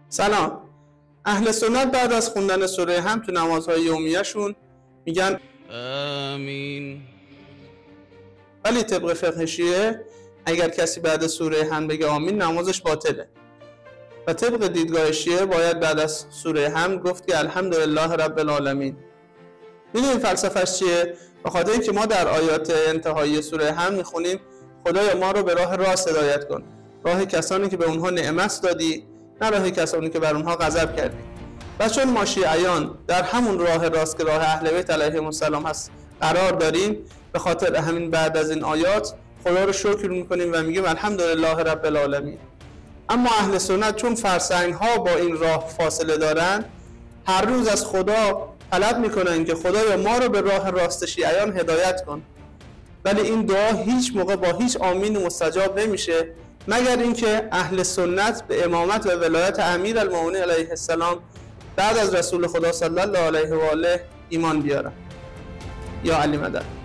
سلام. اهل سنت بعد از خوندن سوره حمد تو نمازهای یومیه‌شون میگن آمین. ولی طبق فقه شیعه اگر کسی بعد سوره حمد بگه آمین نمازش باطله و طبق دیدگاه شیعه باید بعد از سوره حمد گفت که الحمدلله رب العالمین. میدونیم فلسفه‌اش چیه؟ به خاطر اینکه ما در آیات انتهایی سوره حمد میخونیم خدایا ما رو به راه راست هدایت کن، راه کسانی که به اونها نعمت دادی، نه راه کسانی که بر اونها غضب کردی. و چون ما شیعیان در همون راه راست که راه اهل بیت علیهم السلام هست قرار داریم، به خاطر همین بعد از این آیات خدا رو شکر میکنیم و میگیم الحمدلله رب العالمین. اما اهل سنت چون فرسنگ ها با این راه فاصله دارن، هر روز از خدا طلب میکنن که خدایا ما رو به راه راست شیعیان هدایت کن، ولی این دعا هیچ موقع با هیچ آمین مستجاب نمیشه مگر اینکه اهل سنت به امامت و ولایت امیرالمؤمنین علیه السلام بعد از رسول خدا صلی الله علیه و آله ایمان بیارن. یا علی مدد.